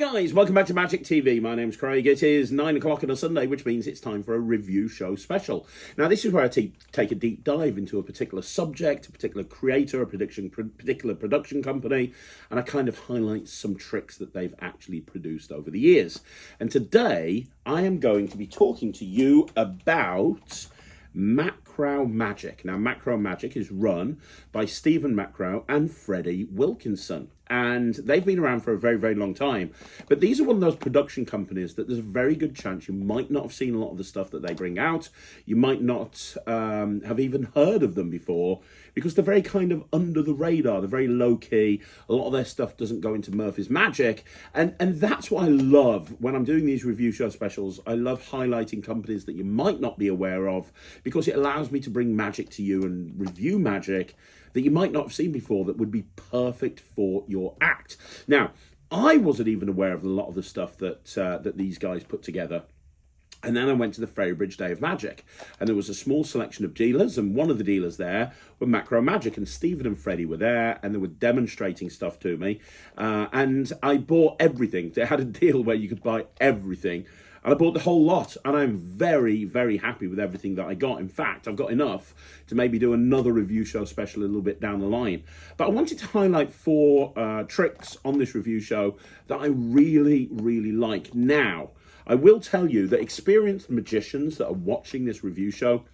guys, welcome back to Magic TV. My name's Craig. It is 9 o'clock on a Sunday, which means it's time for a review show special. Now, this is where I take a deep dive into a particular subject, a particular creator, a particular production company, and I kind of highlight some tricks that they've actually produced over the years. And today, I am going to be talking to you about Macrow Magic. Now, Macrow Magic is run by Stephen Macrow and Freddie Wilkinson. And they've been around for a very, very long time. But these are one of those production companies that there's a very good chance you might not have seen a lot of the stuff that they bring out. You might not have even heard of them before because they're very kind of under the radar. They're very low key. A lot of their stuff doesn't go into Murphy's Magic. And that's what I love when I'm doing these review show specials. I love highlighting companies that you might not be aware of because it allows me to bring magic to you and review magic that you might not have seen before that would be perfect for your act. Now, I wasn't even aware of a lot of the stuff that these guys put together. And then I went to the Ferrybridge Day of Magic, and there was a small selection of dealers, and one of the dealers there were Macrow Magic, and Stephen and Freddie were there, and they were demonstrating stuff to me, and I bought everything. They had a deal where you could buy everything, and I bought the whole lot, and I'm very, very happy with everything that I got. In fact, I've got enough to maybe do another review show special a little bit down the line. But I wanted to highlight four tricks on this review show that I really, really like. Now, I will tell you that experienced magicians that are watching this review show,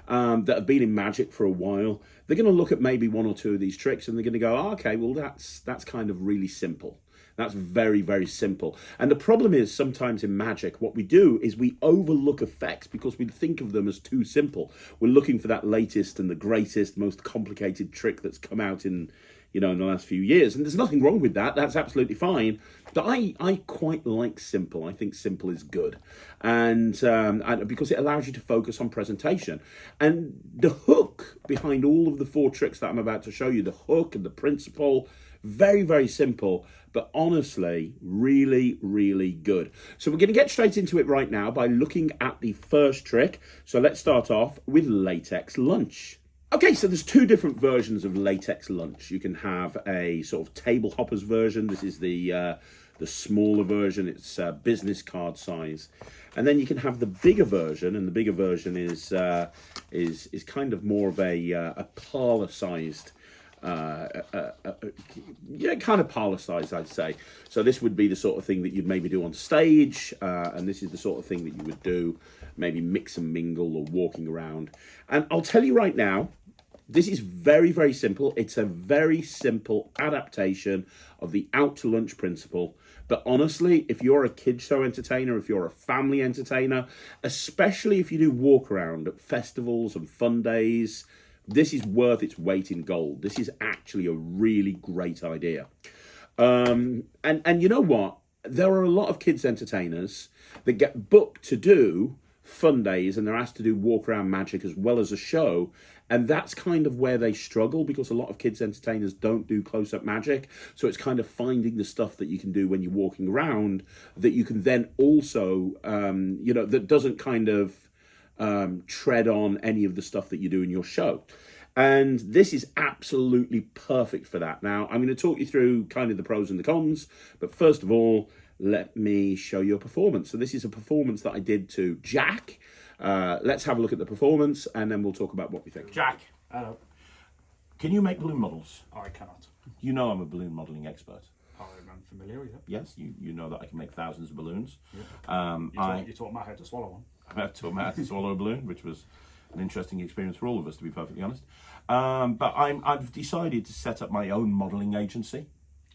that have been in magic for a while, they're going to look at maybe one or two of these tricks and they're going to go, oh, okay, well, that's kind of really simple. That's very, very simple. And the problem is sometimes in magic, what we do is we overlook effects because we think of them as too simple. We're looking for that latest and the greatest, most complicated trick that's come out in the last few years. And there's nothing wrong with that. That's absolutely fine. But I quite like simple. I think simple is good. And because it allows you to focus on presentation. And the hook behind all of the four tricks that I'm about to show you, the hook and the principle, very, very simple, but honestly, really, really good. So we're going to get straight into it right now by looking at the first trick. So let's start off with Latex Lunch. Okay, so there's two different versions of Latex Lunch. You can have a sort of table hoppers version. This is the smaller version. It's business card size, and then you can have the bigger version. And the bigger version is kind of more of a parlor sized. Kind of parlor size, I'd say. So this would be the sort of thing that you'd maybe do on stage, and this is the sort of thing that you would do maybe mix and mingle or walking around. And I'll tell you right now, this is very, very simple. It's a very simple adaptation of the out to lunch principle. But honestly, if you're a kid show entertainer, if you're a family entertainer, especially if you do walk around at festivals and fun days, this is worth its weight in gold. This is actually a really great idea. And you know what? There are a lot of kids entertainers that get booked to do fun days and they're asked to do walk around magic as well as a show. And that's kind of where they struggle because a lot of kids entertainers don't do close-up magic. So it's kind of finding the stuff that you can do when you're walking around that you can then also, that doesn't kind of tread on any of the stuff that you do in your show. And this is absolutely perfect for that. Now, I'm going to talk you through kind of the pros and the cons, but first of all, let me show you a performance. So this is a performance that I did to Jack. Let's have a look at the performance and then we'll talk about what we think. Jack, hello. Can you make balloon models? I cannot. You know I'm a balloon modelling expert. I'm familiar with it. Yes, you know that I can make thousands of balloons. Yep. You taught Matt how to swallow one. I taught Matt to swallow a balloon, which was an interesting experience for all of us, to be perfectly honest. But I've decided to set up my own modelling agency.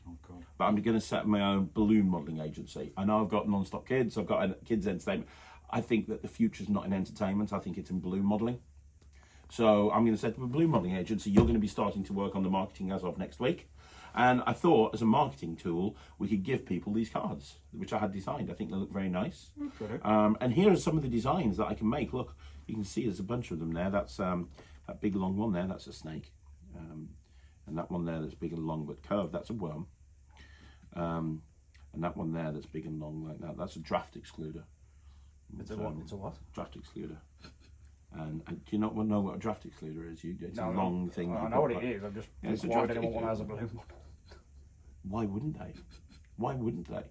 Oh, God. But I'm going to set up my own balloon modelling agency. I know I've got Non-Stop Kids, I've got a kids entertainment. I think that the future's not in entertainment, I think it's in balloon modelling. So I'm going to set up a balloon modelling agency. You're going to be starting to work on the marketing as of next week. And I thought, as a marketing tool, we could give people these cards, which I had designed. I think they look very nice. Okay. And here are some of the designs that I can make. Look, you can see there's a bunch of them there. That's that big long one there, that's a snake. And that one there that's big and long but curved, that's a worm. And that one there that's big and long like that, that's a draft excluder. It's a what? It's a what? Draft excluder. And do you not know what a draft excluder is? It's a long thing. I know what it is. I'm just why would anyone want to have a balloon? Why wouldn't they? Why wouldn't they?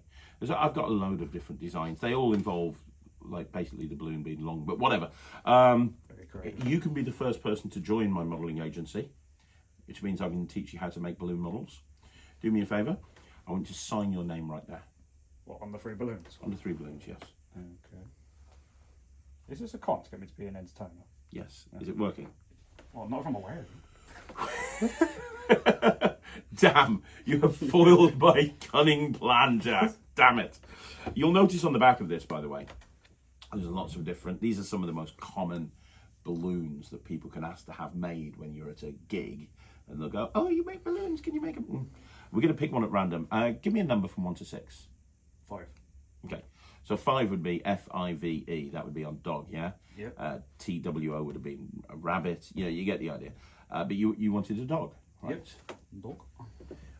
So I've got a load of different designs. They all involve, like, basically the balloon being long, but whatever. Very creative. You can be the first person to join my modelling agency, which means I can teach you how to make balloon models. Do me a favour. I want you to sign your name right there. What, on the 3 balloons? On the 3 balloons, yes. Okay. Is this a con to get me to be an entertainer? Yes. Is it working? Well, not if I'm aware of it. Damn, you have foiled my cunning plan, Jack. Damn it. You'll notice on the back of this, by the way, there's lots of different, these are some of the most common balloons that people can ask to have made when you're at a gig. And they'll go, oh, you make balloons, can you make them? We're going to pick one at random. Give me a number from 1 to 6. 5. Okay, so 5 would be FIVE, that would be on dog, yeah? Yep. TWO would have been a rabbit, yeah, you get the idea. But you wanted a dog, right? Yep. Dog.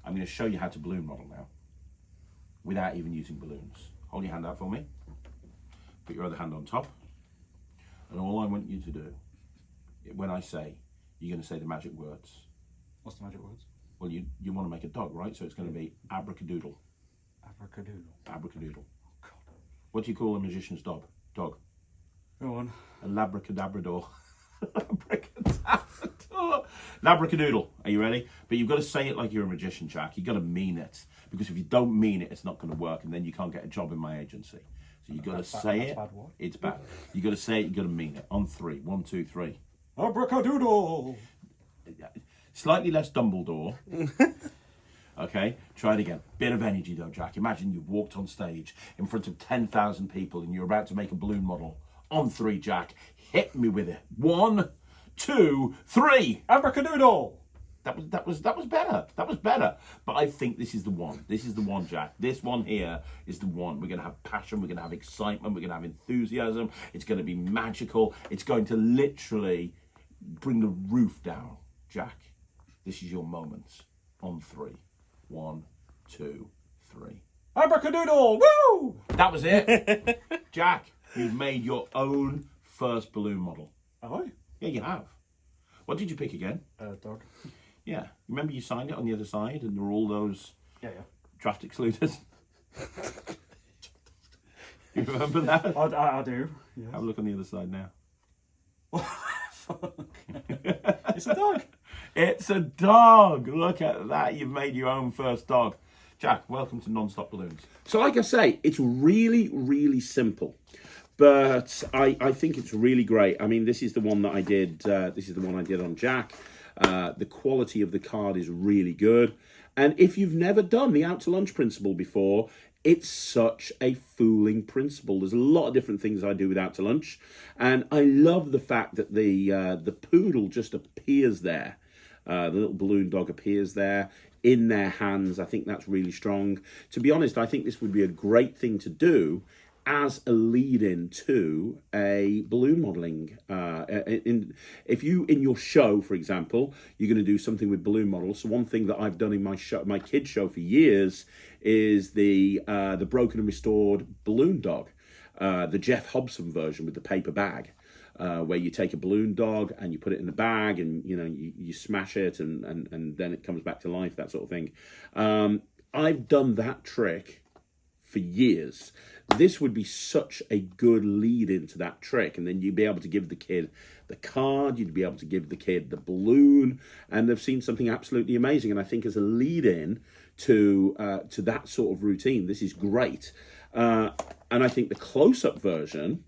I'm going to show you how to balloon model now, without even using balloons. Hold your hand out for me. Put your other hand on top. And all I want you to do, when I say, you're going to say the magic words. What's the magic words? Well, you want to make a dog, right? So it's going to be abracadoodle. Abracadoodle. Abracadoodle. Oh, God. What do you call a magician's dog? Dog. Go on. A labracadabrador. Labracadabrador. Labracadoodle. Are you ready? But you've got to say it like you're a magician, Jack. You've got to mean it. Because if you don't mean it, it's not going to work. And then you can't get a job in my agency. So you've got to say it. Bad word. It's bad. You've got to say it. You've got to mean it. On 3. 1, 2, 3. Abracadoodle. Slightly less Dumbledore. Okay, try it again. Bit of energy though, Jack. Imagine you've walked on stage in front of 10,000 people and you're about to make a balloon model. On 3, Jack. Hit me with it. 1, 2, 3. Abracadoodle. That was better. That was better. But I think this is the one. This is the one, Jack. This one here is the one. We're going to have passion. We're going to have excitement. We're going to have enthusiasm. It's going to be magical. It's going to literally bring the roof down. Jack, this is your moment. On 3. 1, 2, 3. Abracadoodle. Woo! That was it. Jack, you've made your own first balloon model. Have I? Yeah, you have. What did you pick again? Dog. Yeah. Remember you signed it on the other side and there were all those Yeah. draft excluders? You remember that? I do. Yes. Have a look on the other side now. It's a dog. It's a dog. Look at that. You've made your own first dog. Jack, welcome to Non-Stop Balloons. So like I say, it's really, really simple. But I think it's really great. I mean, this is the one that I did. This is the one I did on Jack. The quality of the card is really good. And if you've never done the out to lunch principle before, it's such a fooling principle. There's a lot of different things I do with out to lunch. And I love the fact that the poodle just appears there. The little balloon dog appears there in their hands. I think that's really strong. To be honest, I think this would be a great thing to do as a lead-in to a balloon modelling. If you, in your show, for example, you're going to do something with balloon models. So one thing that I've done in my show, my kids' show for years, is the broken and restored balloon dog, the Jeff Hobson version with the paper bag. Where you take a balloon dog and you put it in the bag and you smash it and then it comes back to life, that sort of thing. I've done that trick for years. This would be such a good lead into that trick, and then you'd be able to give the kid the card, you'd be able to give the kid the balloon, and they've seen something absolutely amazing. And I think as a lead in to that sort of routine, this is great. And I think the close-up version,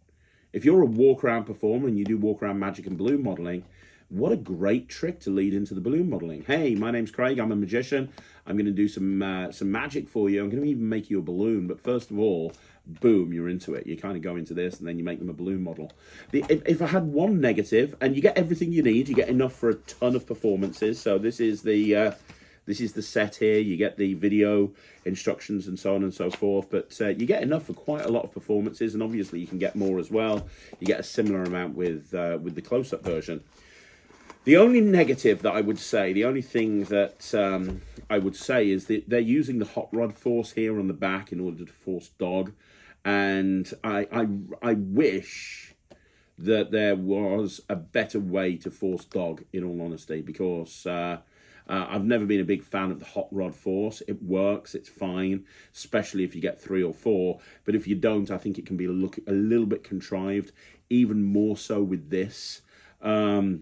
if you're a walk-around performer and you do walk-around magic and balloon modelling, what a great trick to lead into the balloon modelling. Hey, my name's Craig, I'm a magician. I'm going to do some magic for you. I'm going to even make you a balloon. But first of all, boom, you're into it. You kind of go into this and then you make them a balloon model. If I had one negative, and you get everything you need, you get enough for a ton of performances. So this is the set here. You get the video instructions and so on and so forth. But you get enough for quite a lot of performances, and obviously you can get more as well. You get a similar amount with the close-up version. The only negative that I would say, the only thing that I would say is that they're using the hot rod force here on the back in order to force dog. And I wish that there was a better way to force dog, in all honesty, because I've never been a big fan of the hot rod force. It works, it's fine, especially if you get 3 or 4. But if you don't, I think it can be a little bit contrived, even more so with this. So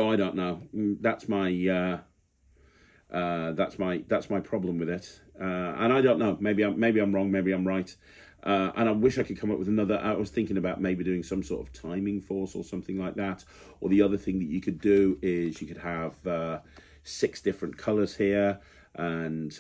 I don't know. That's my problem with it. And I don't know. Maybe I'm wrong. Maybe I'm right. And I wish I could come up with another. I was thinking about maybe doing some sort of timing force or something like that. Or the other thing that you could do is you could have 6 different colors here, and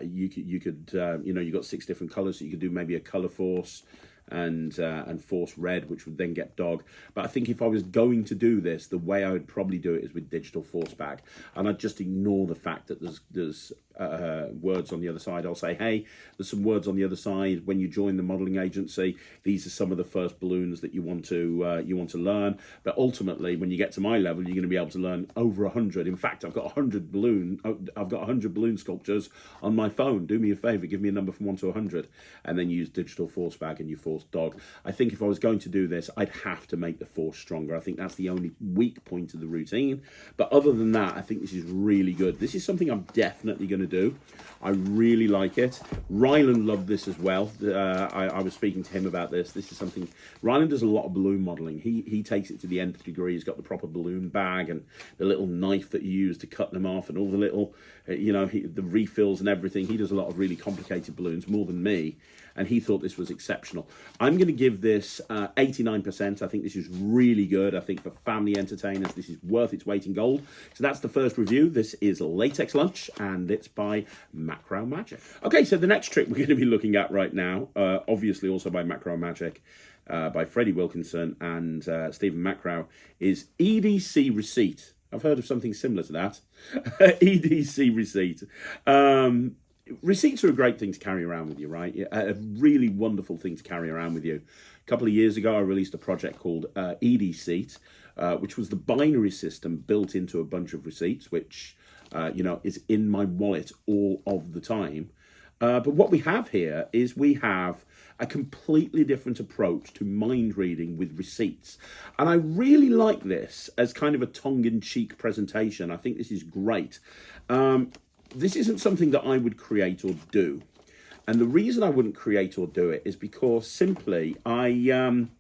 you could you got 6 different colors, so you could do maybe a color force and force red, which would then get dog. But I think if I was going to do this, the way I would probably do it is with digital force bag, and I'd just ignore the fact that there's words on the other side. I'll say, hey, there's some words on the other side. When you join the modeling agency, these are some of the first balloons that you want to learn. But ultimately, when you get to my level, you're going to be able to learn over 100. In fact, I've got 100 balloon sculptures on my phone. Do me a favor, give me a number from 1 to 100, and then use digital force bag and you force dog. I think if I was going to do this, I'd have to make the force stronger. I think that's the only weak point of the routine. But other than that, I think this is really good. This is something I'm definitely going to do. I really like it. Ryland loved this as well. I was speaking to him about this. This is something, Ryland does a lot of balloon modeling. He takes it to the nth degree. He's got the proper balloon bag and the little knife that you use to cut them off and all the little, the refills and everything. He does a lot of really complicated balloons, more than me. And he thought this was exceptional. I'm going to give this 89%. I think this is really good. I think for family entertainers, this is worth its weight in gold. So that's the first review. This is Latex Lunch, and it's by Macrow Magic. Okay, so the next trick we're going to be looking at right now, obviously also by Macrow Magic, by Freddie Wilkinson and Stephen Macrow, is EDC receipt. I've heard of something similar to that. EDC receipt. Receipts are a great thing to carry around with you, right? A really wonderful thing to carry around with you. A couple of years ago, I released a project called EDC, which was the binary system built into a bunch of receipts, which, is in my wallet all of the time. But what we have here is we have a completely different approach to mind reading with receipts. And I really like this as kind of a tongue-in-cheek presentation. I think this is great. This isn't something that I would create or do. And the reason I wouldn't create or do it is because simply when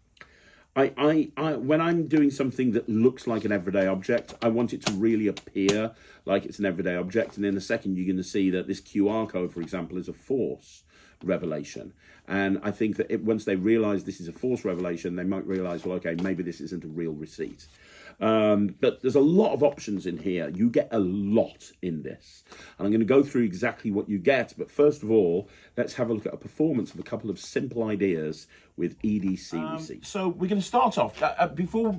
I'm doing something that looks like an everyday object, I want it to really appear like it's an everyday object. And in a second, you're going to see that this QR code, for example, is a force revelation. And I think that once they realize this is a force revelation, they might realize, well, okay, maybe this isn't a real receipt. But there's a lot of options in here. You get a lot in this. And I'm going to go through exactly what you get. But first of all, let's have a look at a performance of a couple of simple ideas with EDC receipts. So we're going to start off.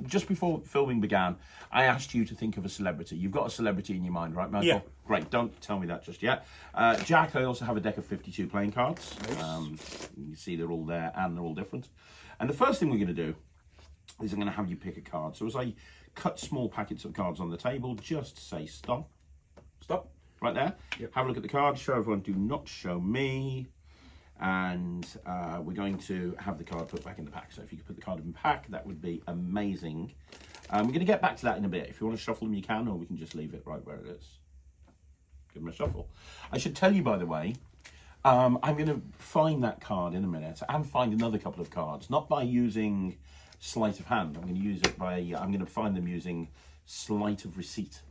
Just before filming began, I asked you to think of a celebrity. You've got a celebrity in your mind, right, Michael? Yeah. Great. Don't tell me that just yet. Jack, I also have a deck of 52 playing cards. Nice. You see they're all there and they're all different. And the first thing we're going to do is I'm going to have you pick a card. So as I cut small packets of cards on the table, just say stop. Stop. Right there. Yep. Have a look at the card. Show everyone. Do not show me. And we're going to have the card put back in the pack. So if you could put the card in the pack, that would be amazing. We're going to get back to that in a bit. If you want to shuffle them, you can, or we can just leave it right where it is. Give them a shuffle. I should tell you, by the way, I'm going to find that card in a minute and find another couple of cards, not by using sleight of hand. I'm going to use it by, I'm going to find them using sleight of receipt.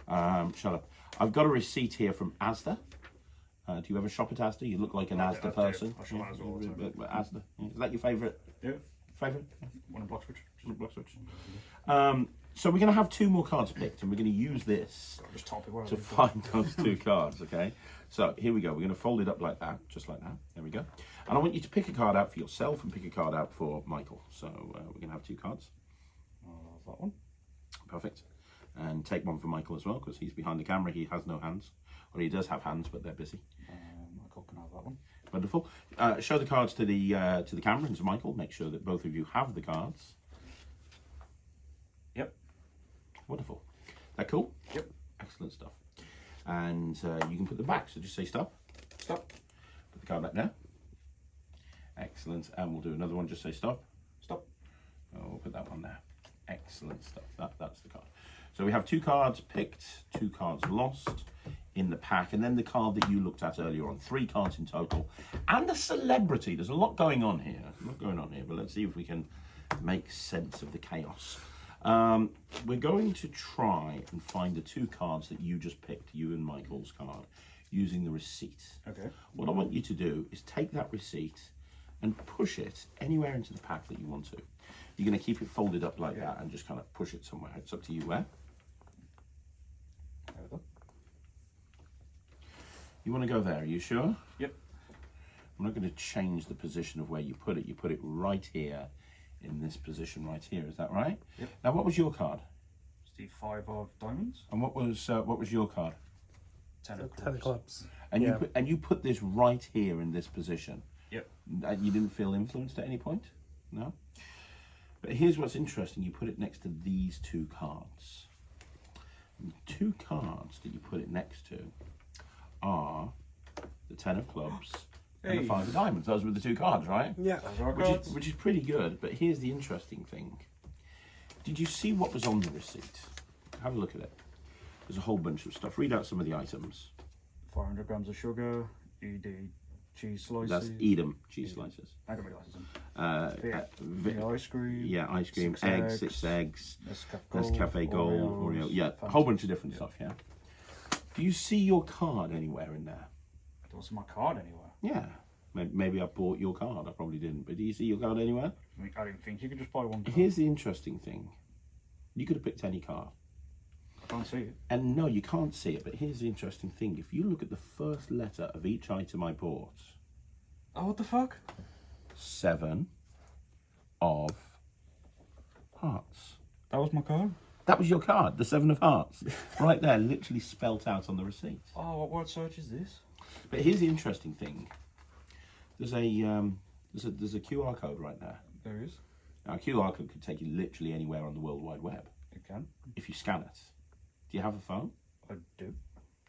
Shut up. I've got a receipt here from Asda. Do you ever shop at Asda? You look like an Asda person. I shop at Asda all the time. Asda. Is that your favourite? Yeah. Favourite? One in Bloxwich. So we're going to have 2 more cards picked, and we're going to use this Just top it well. to find those 2 cards, okay? So here we go. We're going to fold it up like that, just like that. There we go. And I want you to pick a card out for yourself and pick a card out for Michael. So we're going to have 2 cards. That one. Perfect. And take one for Michael as well, because he's behind the camera. He has no hands. Or he does have hands, but they're busy. Michael can have that one. Wonderful. Show the cards to the camera and to Michael. Make sure that both of you have the cards. Yep. Wonderful. That cool? Yep. Excellent stuff. And you can put them back. So just say stop. Stop. Put the card back there. Excellent. And we'll do another one. Just say stop. Stop. Oh, we'll put that one there. Excellent stuff. That's the card. So we have 2 cards picked, 2 cards lost in the pack, and then the card that you looked at earlier on. 3 cards in total, and a celebrity. There's a lot going on here. But let's see if we can make sense of the chaos. We're going to try and find the 2 cards that you just picked, you and Michael's card, using the receipt. Okay. What I want you to do is take that receipt and push it anywhere into the pack that you want to. You're going to keep it folded up like that and just kind of push it somewhere. It's up to you where. There we go. You want to go there, are you sure? Yep. I'm not going to change the position of where you put it. You put it right here in this position right here. Is that right? Yep. Now, what was your card? It's the 5 of diamonds. And what was your card? 10 of clubs. 10 clubs. And Yeah. you put this right here in this position. Yep. And you didn't feel influenced at any point? No? But here's what's interesting. You put it next to these 2 cards. And the 2 cards that you put it next to are the 10 of clubs and the 5 of diamonds. Those were the 2 cards, right? Yeah. Those are our cards. Which is pretty good. But here's the interesting thing. Did you see what was on the receipt? Have a look at it. There's a whole bunch of stuff. Read out some of the items. 400 grams of sugar, ED cheese slices. That's Edam cheese slices. I don't realise them. The ice cream. Yeah, ice cream, 6 eggs, Nescafe Nescafe Gold, Oreo. Yeah, a whole bunch of different stuff, yeah. Do you see your card anywhere in there? There wasn't my card anywhere. Yeah. Maybe I bought your card. I probably didn't. But do you see your card anywhere? I didn't think you could just buy one card. Here's the interesting thing. You could have picked any card. I can't see it. And no, you can't see it. But here's the interesting thing. If you look at the first letter of each item I bought, Oh, what the fuck? 7 of hearts. That was my card? That was your card, the 7 of hearts. Right there, literally spelt out on the receipt. Oh, what word search is this? But here's the interesting thing. There's a QR code right there. There is. Now, a QR code could take you literally anywhere on the World Wide Web It can. if you scan it. Do you have a phone? I do.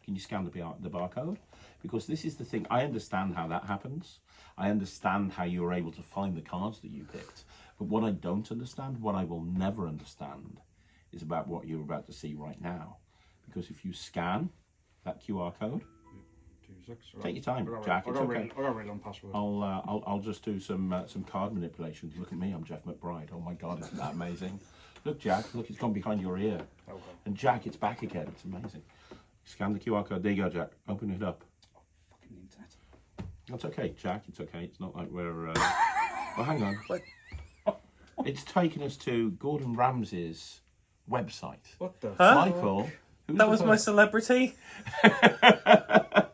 Can you scan the barcode? Because this is the thing. I understand how that happens. I understand how you were able to find the cards that you picked. But what I don't understand, what I will never understand, is about what you're about to see right now. Because if you scan that QR code, 2 seconds. take your time, Jack. It's okay. I got a really long password. I'll just do some card manipulation. Look at me, I'm Jeff McBride. Oh my God, isn't that amazing? Look, Jack. Look, it's gone behind your ear. Okay. And Jack, it's back again. It's amazing. Scan the QR code. There you go, Jack. Open it up. Fucking internet. That's okay, Jack. It's okay. It's not like we're. Well, hang on. What? It's taken us to Gordon Ramsay's website. What the Huh? Michael. Who's That the was my person- celebrity. I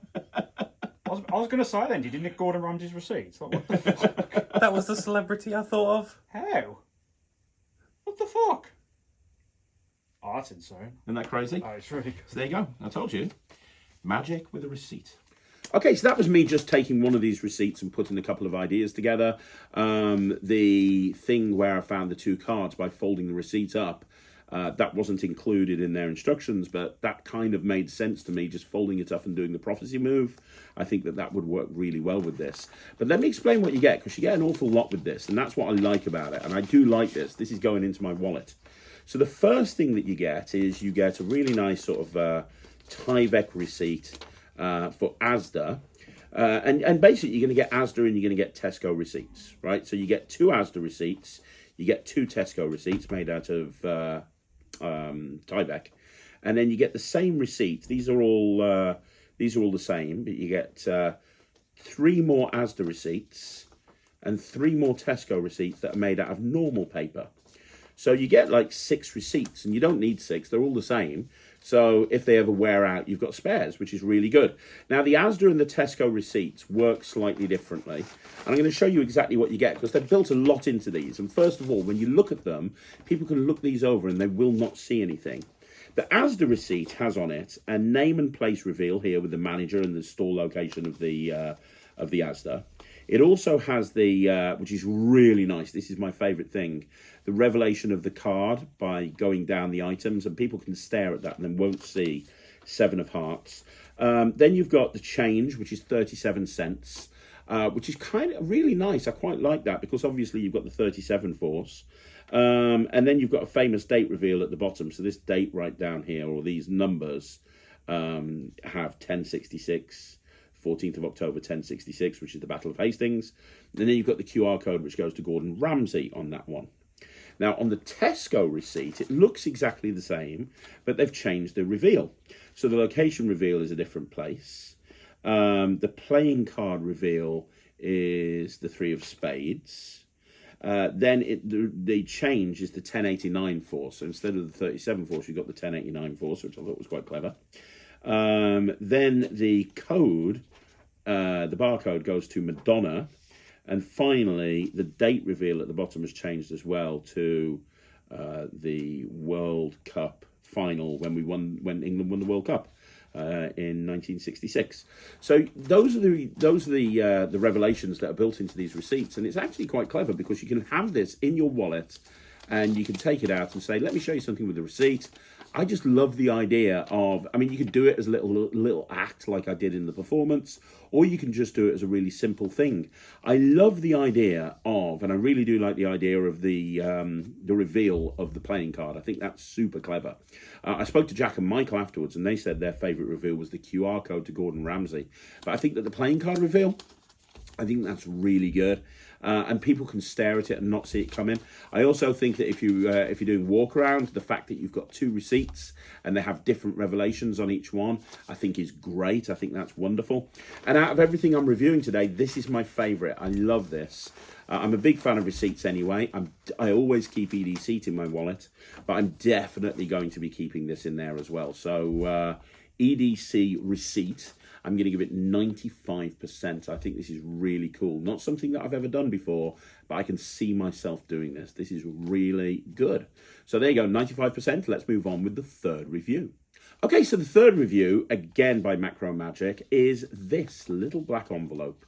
was going to say then, did you nick Gordon Ramsay's receipts? Like, what the fuck? That was the celebrity I thought of. How? What the fuck? Oh, that's insane. Isn't that crazy? Oh, it's really good. So there you go. I told you. Magic with a receipt. Okay, so that was me just taking one of these receipts and putting a couple of ideas together. The thing where I found the 2 cards by folding the receipt up, that wasn't included in their instructions, but that kind of made sense to me, just folding it up and doing the prophecy move. I think that would work really well with this. But let me explain what you get, because you get an awful lot with this, and that's what I like about it. And I do like this. This is going into my wallet. So the first thing that you get is you get a really nice sort of Tyvek receipt for Asda. And basically you're going to get Asda and you're going to get Tesco receipts, right? So you get 2 Asda receipts, you get 2 Tesco receipts made out of Tyvek, and then you get the same receipts. These are all the same, but you get 3 more Asda receipts and 3 more Tesco receipts that are made out of normal paper. So you get like 6 receipts, and you don't need 6, they're all the same. So if they ever wear out, you've got spares, which is really good. Now, the Asda and the Tesco receipts work slightly differently. And I'm going to show you exactly what you get, because they've built a lot into these. And first of all, when you look at them, people can look these over and they will not see anything. The Asda receipt has on it a name and place reveal here with the manager and the store location of the Asda. It also has the, which is really nice, this is my favourite thing, the revelation of the card by going down the items, and people can stare at that and then won't see 7 of hearts. Then you've got the change, which is 37 cents, which is kind of really nice. I quite like that, because obviously you've got the 37 force. And then you've got a famous date reveal at the bottom. So this date right down here, or these numbers, have 1066, 14th of October 1066, which is the Battle of Hastings. And then you've got the QR code, which goes to Gordon Ramsay on that one. Now, on the Tesco receipt, it looks exactly the same, but they've changed the reveal. So the location reveal is a different place. The playing card reveal is the 3 of spades. Then the change is the 1089 force. So instead of the 37 force, you've got the 1089 force, which I thought was quite clever. Then the code, the barcode goes to Madonna. And finally, the date reveal at the bottom has changed as well to the World Cup final when England won the World Cup in 1966. So those are the revelations that are built into these receipts, and it's actually quite clever because you can have this in your wallet, and you can take it out and say, "Let me show you something with the receipt." I just love the idea of, I mean, you could do it as a little act like I did in the performance, or you can just do it as a really simple thing. I love the idea of, and I really do like the idea of the reveal of the playing card. I think that's super clever. I spoke to Jack and Michael afterwards, and they said their favourite reveal was the QR code to Gordon Ramsay. But I think that the playing card reveal, I think that's really good. And people can stare at it and not see it coming. I also think that if you're doing walk around, the fact that you've got 2 receipts and they have different revelations on each one, I think is great. I think that's wonderful. And out of everything I'm reviewing today, this is my favourite. I love this. I'm a big fan of receipts anyway. I always keep EDC in my wallet, but I'm definitely going to be keeping this in there as well. So EDC receipt. I'm going to give it 95%. I think this is really cool. Not something that I've ever done before, but I can see myself doing this. This is really good. So there you go, 95%. Let's move on with the third review. Okay, so the third review, again by Macrow Magic, is this little black envelope.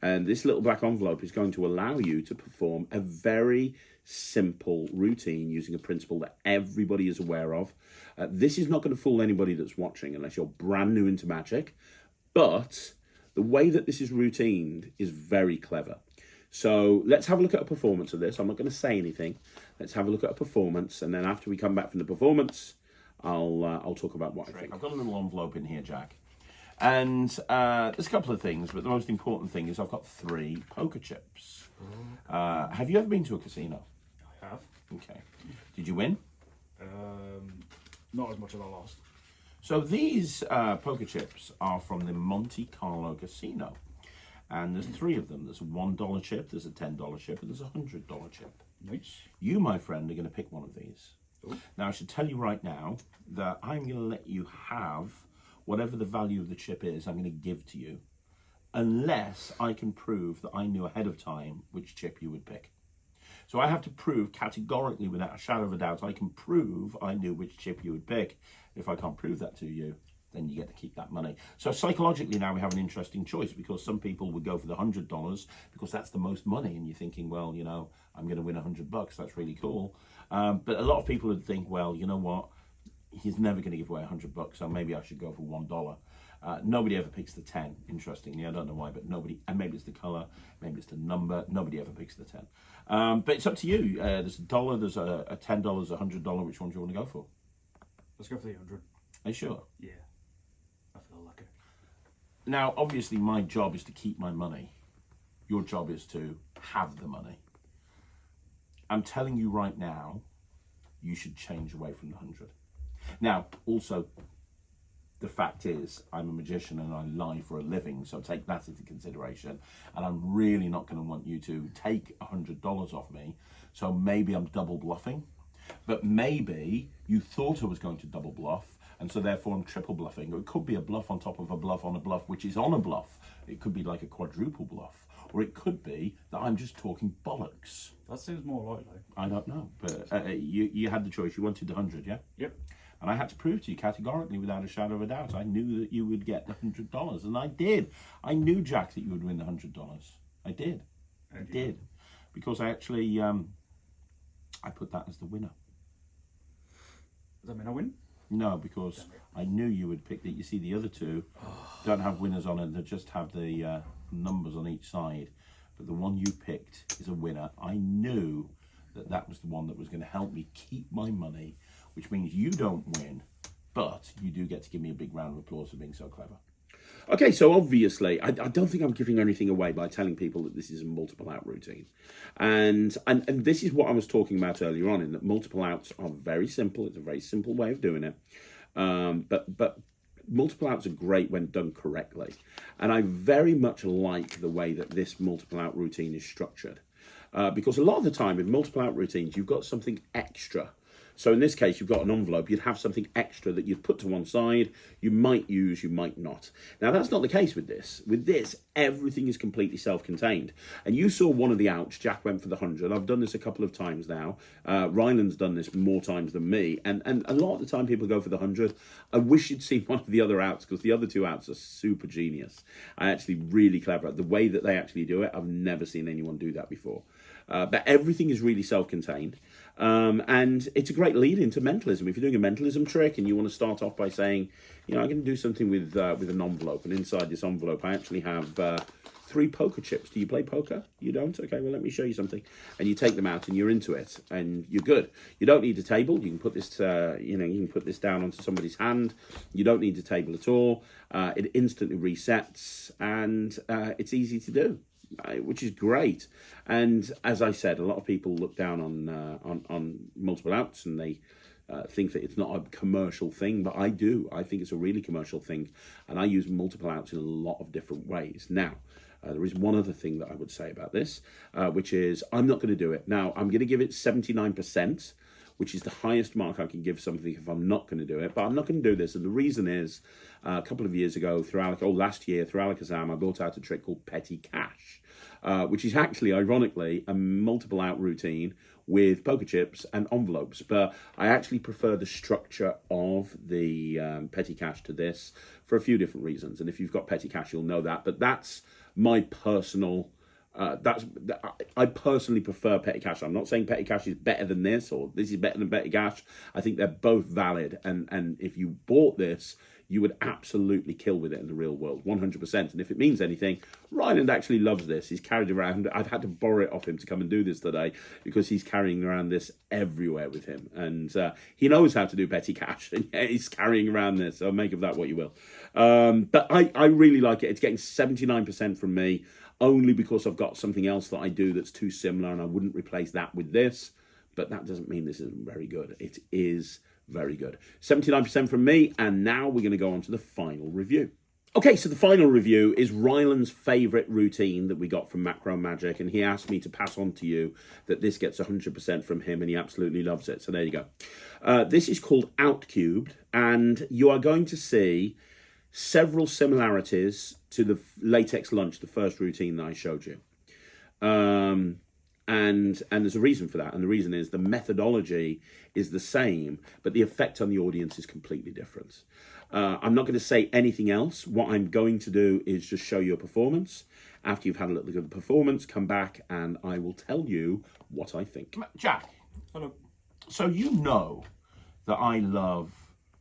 And this little black envelope is going to allow you to perform a very simple routine using a principle that everybody is aware of. This is not going to fool anybody that's watching unless you're brand new into magic. But the way that this is routined is very clever. So let's have a look at a performance of this. I'm not going to say anything. Let's have a look at a performance, and then after we come back from the performance, I'll talk about what I think. I've got a little envelope in here, Jack, and there's a couple of things, but the most important thing is I've got 3 poker chips. Have you ever been to a casino? I have. Okay. Did you win? Not as much as I lost. So these poker chips are from the Monte Carlo casino, and there's 3 of them. There's a $1 chip, there's a $10 chip, and there's a $100 chip. Nice. You, my friend, are going to pick one of these. Ooh. Now, I should tell you right now that I'm going to let you have whatever the value of the chip is. I'm going to give to you, unless I can prove that I knew ahead of time which chip you would pick. So I have to prove categorically, without a shadow of a doubt, I can prove I knew which chip you would pick. If I can't prove that to you, then you get to keep that money. So psychologically now we have an interesting choice, because some people would go for the $100 because that's the most money, and you're thinking, well, you know, I'm going to win $100. That's really cool. But a lot of people would think, well, you know what? He's never going to give away $100, so maybe I should go for $1. Nobody ever picks the 10, interestingly. I don't know why, but nobody, and maybe it's the colour, maybe it's the number, nobody ever picks the 10. But it's up to you. There's $1, there's a $10, a $100. Which one do you want to go for? Let's go for the 100. Are you sure? Yeah. I feel lucky. Now, obviously, my job is to keep my money. Your job is to have the money. I'm telling you right now, you should change away from the 100. Now, also, the fact is, I'm a magician and I lie for a living, so take that into consideration. And I'm really not going to want you to take $100 off me, so maybe I'm double bluffing. But maybe you thought I was going to double bluff, and so therefore I'm triple bluffing. Or it could be a bluff on top of a bluff on a bluff, which is on a bluff. It could be like a quadruple bluff. Or it could be that I'm just talking bollocks. That seems more likely. I don't know. But you had the choice. You wanted the 100, yeah? Yep. And I had to prove to you categorically, without a shadow of a doubt, I knew that you would get the $100. And I did. I knew, Jack, that you would win the $100. I did. I did. Because I actually... I put that as the winner. Does that mean I win? No, because I knew you would pick that. You see, the other 2 don't have winners on it. They just have the numbers on each side. But the one you picked is a winner. I knew that that was the one that was going to help me keep my money, which means you don't win, but you do get to give me a big round of applause for being so clever. Okay, so obviously, I don't think I'm giving anything away by telling people that this is a multiple out routine. And this is what I was talking about earlier on, in that multiple outs are very simple. It's a very simple way of doing it. But multiple outs are great when done correctly. And I very much like the way that this multiple out routine is structured. Because a lot of the time with multiple out routines, you've got something extra. So in this case, you've got an envelope, you'd have something extra that you'd put to one side, you might use, you might not. Now, that's not the case with this. With this, everything is completely self-contained. And you saw one of the outs, Jack went for the 100. I've done this a couple of times now. Ryland's done this more times than me. And a lot of the time people go for the 100. I wish you'd seen one of the other outs, because the other two outs are super genius. Actually really clever. The way that they actually do it, I've never seen anyone do that before. But everything is really self-contained. And it's a great lead into mentalism. If you're doing a mentalism trick and you want to start off by saying, you know, I'm going to do something with an envelope, and inside this envelope I actually have 3 poker chips. Do you play poker? You don't? Okay, well, let me show you something. And you take them out and you're into it and you're good. You don't need a table. You can put this, you can put this down onto somebody's hand. You don't need a table at all. It instantly resets, and it's easy to do, which is great. And as I said, a lot of people look down on multiple outs, and they think that it's not a commercial thing, but I do. I think it's a really commercial thing, and I use multiple outs in a lot of different ways. Now, there is one other thing that I would say about this, which is I'm not going to do it. Now, I'm going to give it 79%, which is the highest mark I can give something if I'm not going to do it. But I'm not going to do this, and the reason is a couple of years ago, last year, through Alakazam, I brought out a trick called Petty Cash, which is actually, ironically, a multiple out routine with poker chips and envelopes. But I actually prefer the structure of the Petty Cash to this for a few different reasons. And if you've got Petty Cash, you'll know that. But that's my personal... I personally prefer Petty Cash. I'm not saying Petty Cash is better than this, or this is better than Petty Cash. I think they're both valid. And if you bought this, you would absolutely kill with it in the real world, 100%. And if it means anything, Ryland actually loves this. He's carried around. I've had to borrow it off him to come and do this today, because he's carrying around this everywhere with him. And he knows how to do Petty Cash, and he's carrying around this. So make of that what you will. But I really like it. It's getting 79% from me, only because I've got something else that I do that's too similar, and I wouldn't replace that with this. But that doesn't mean this isn't very good. It is very good. 79% from me, and now we're going to go on to the final review. Okay, so the final review is Ryland's favourite routine that we got from Macrow Magic, and he asked me to pass on to you that this gets 100% from him, and he absolutely loves it. So there you go. This is called Outcubed, and you are going to see several similarities to the Latex Lunch, the first routine that I showed you. And there's a reason for that, and the reason is the methodology is the same, but the effect on the audience is completely different. I'm not going to say anything else. What I'm going to do is just show you a performance. After you've had a little look at the performance, come back and I will tell you what I think. Jack, Hello. so you know that I love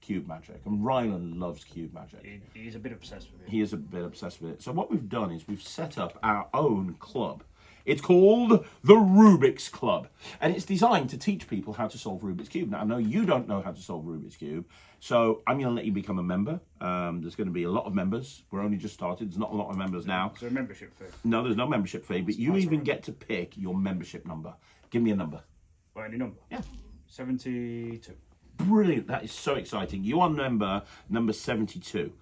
cube magic, and Ryland loves cube magic. He's a bit obsessed with it. He is a bit obsessed with it. So what we've done is we've set up our own club. It's called the Rubik's Club, and it's designed to teach people how to solve Rubik's Cube. Now, I know you don't know how to solve Rubik's Cube, so I'm going to let you become a member. There's going to be a lot of members. We're only just started. There's not a lot of members now. Is there a membership fee? No, there's no membership fee, but you even get to pick your membership number. Give me a number. Well, any number? Yeah. 72. Brilliant. That is so exciting. You are number 72.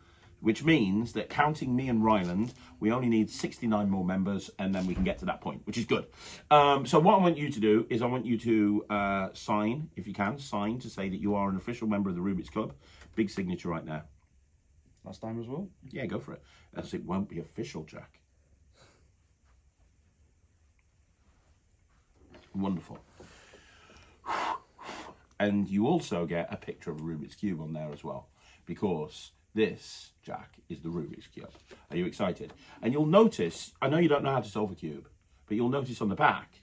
Which means that counting me and Ryland, we only need 69 more members, and then we can get to that point, which is good. So what I want you to do is I want you to sign, if you can, sign to say that you are an official member of the Rubik's Club. Big signature right now. Last time as well? Yeah, go for it. As it won't be official, Jack. Wonderful. And you also get a picture of a Rubik's Cube on there as well, because this, Jack, is the Rubik's Cube. Are you excited? And you'll notice, I know you don't know how to solve a cube, but you'll notice on the back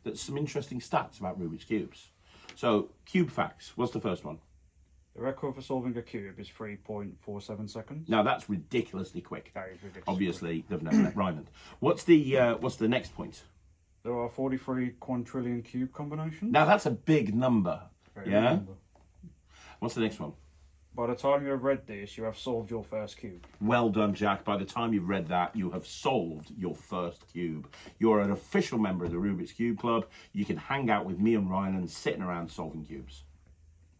that some interesting stats about Rubik's Cubes. So, cube facts. What's the first one? The record for solving a cube is 3.47 seconds. Now, that's ridiculously quick. That is ridiculous. Obviously, they've never met Ryland. What's the next point? There are 43 quadrillion cube combinations. Now that's a big number. Very Yeah. good number. What's the next one? By the time you have read this, you have solved your first cube. Well done, Jack. By the time you've read that, you have solved your first cube. You're an official member of the Rubik's Cube Club. You can hang out with me and Ryland sitting around solving cubes.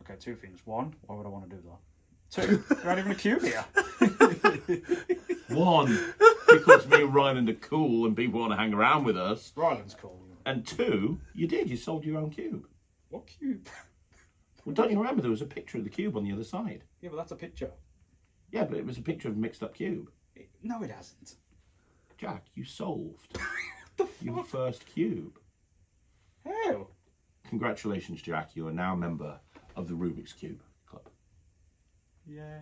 Okay, two things. One, why would I want to do that? Two, there ain't even a cube here. One, because me and Ryland are cool and people want to hang around with us. Ryland's cool. And two, you solved your own cube. What cube? Well, don't you remember there was a picture of the cube on the other side? Yeah, but that's a picture. Yeah, but it was a picture of a mixed up cube. No, it hasn't. Jack, you solved your first cube. How? Congratulations, Jack. You are now a member of the Rubik's Cube Club. Yay.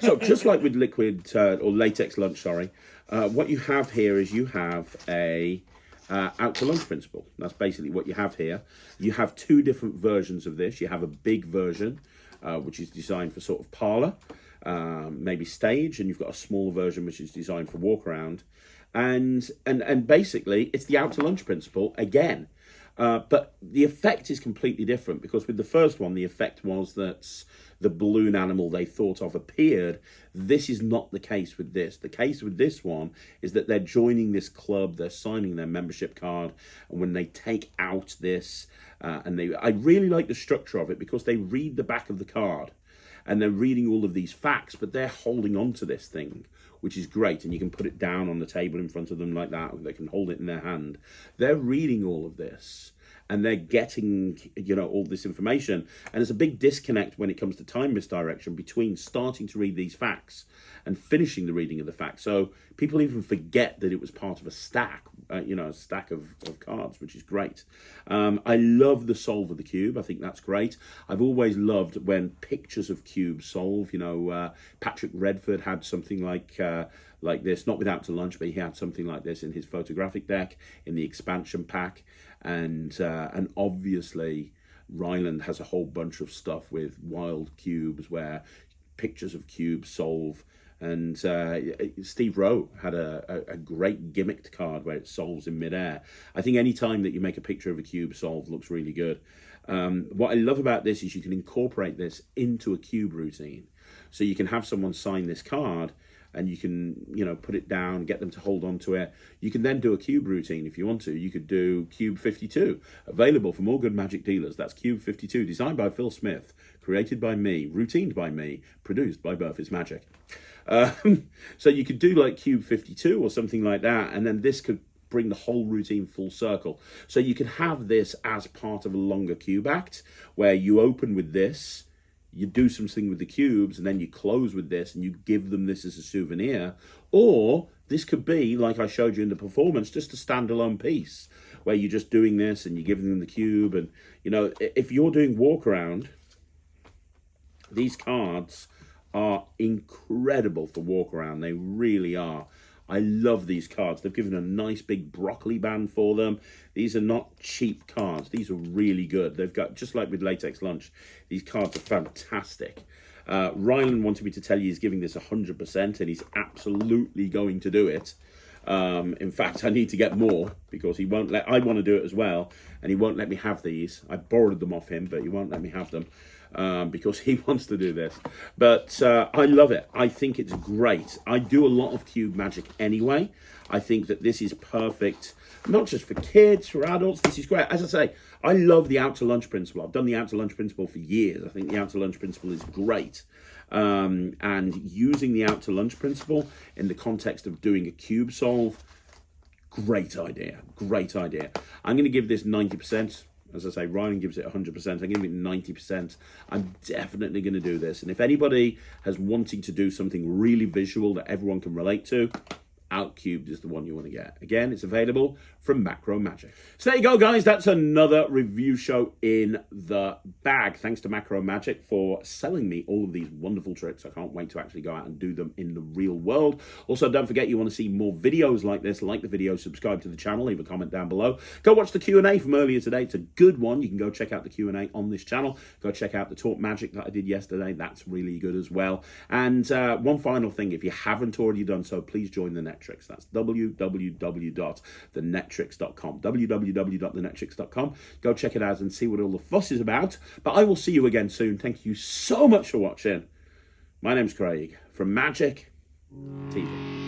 So just like with liquid or latex lunch, sorry, what you have here is you have a out to lunch principle. That's basically what you have here. You have two different versions of this. You have a big version, which is designed for sort of parlor, maybe stage, and you've got a small version which is designed for walk around. And basically it's the out to lunch principle again. But the effect is completely different, because with the first one, the effect was that the balloon animal they thought of appeared. This is not the case with this. The case with this one is that they're joining this club, they're signing their membership card, and when they take out this, I really like the structure of it, because they read the back of the card, and they're reading all of these facts, but they're holding on to this thing, which is great. And you can put it down on the table in front of them like that, or they can hold it in their hand. They're reading all of this, and they're getting, all this information. And there's a big disconnect when it comes to time misdirection between starting to read these facts and finishing the reading of the facts. So people even forget that it was part of a stack, a stack of cards, which is great. I love the solve of the cube. I think that's great. I've always loved when pictures of cubes solve. Patrick Redford had something like this, not without to lunch, but he had something like this in his photographic deck in the expansion pack. And obviously Ryland has a whole bunch of stuff with wild cubes where pictures of cubes solve. And Steve Rowe had a great gimmicked card where it solves in midair. I think any time that you make a picture of a cube solve looks really good. What I love about this is you can incorporate this into a cube routine. So you can have someone sign this card, and you can, put it down, get them to hold on to it. You can then do a cube routine if you want to. You could do Cube 52, available from all good magic dealers. That's Cube 52, designed by Phil Smith, created by me, routined by me, produced by Burfist Magic. So you could do like Cube 52 or something like that, and then this could bring the whole routine full circle. So you can have this as part of a longer cube act, where you open with this, you do something with the cubes, and then you close with this, and you give them this as a souvenir. Or this could be, like I showed you in the performance, just a standalone piece, where you're just doing this, and you're giving them the cube. And, if you're doing walk around, these cards are incredible for walk around. They really are. I love these cards. They've given a nice big broccoli band for them. These are not cheap cards. These are really good. They've got, just like with Latex Lunch, these cards are fantastic. Ryland wanted me to tell you he's giving this 100%, and he's absolutely going to do it. In fact, I need to get more, because I want to do it as well, and he won't let me have these. I borrowed them off him, but he won't let me have them. Because he wants to do this. But I love it. I think it's great. I do a lot of cube magic anyway. I think that this is perfect, not just for kids, for adults. This is great. As I say, I love the out to lunch principle. I've done the out to lunch principle for years. I think the out to lunch principle is great. And using the out to lunch principle in the context of doing a cube solve, great idea. Great idea. I'm going to give this 90%. As I say, Ryland gives it 100%. I'm giving it 90%. I'm definitely going to do this. And if anybody has wanting to do something really visual that everyone can relate to, Outcubed is the one you want to get. Again, it's available from Macrow Magic. So there you go, guys. That's another review show in the bag. Thanks to Macrow Magic for selling me all of these wonderful tricks. I can't wait to actually go out and do them in the real world. Also, don't forget, you want to see more videos like this, like the video, subscribe to the channel, leave a comment down below. Go watch the Q&A from earlier today. It's a good one. You can go check out the Q&A on this channel. Go check out the Talk Magic that I did yesterday. That's really good as well. And one final thing, if you haven't already done so, please join the Netrix Netrix. That's www.thenetrix.com. www.thenetrix.com. Go check it out and see what all the fuss is about. But I will see you again soon. Thank you so much for watching. My name's Craig from Magic TV.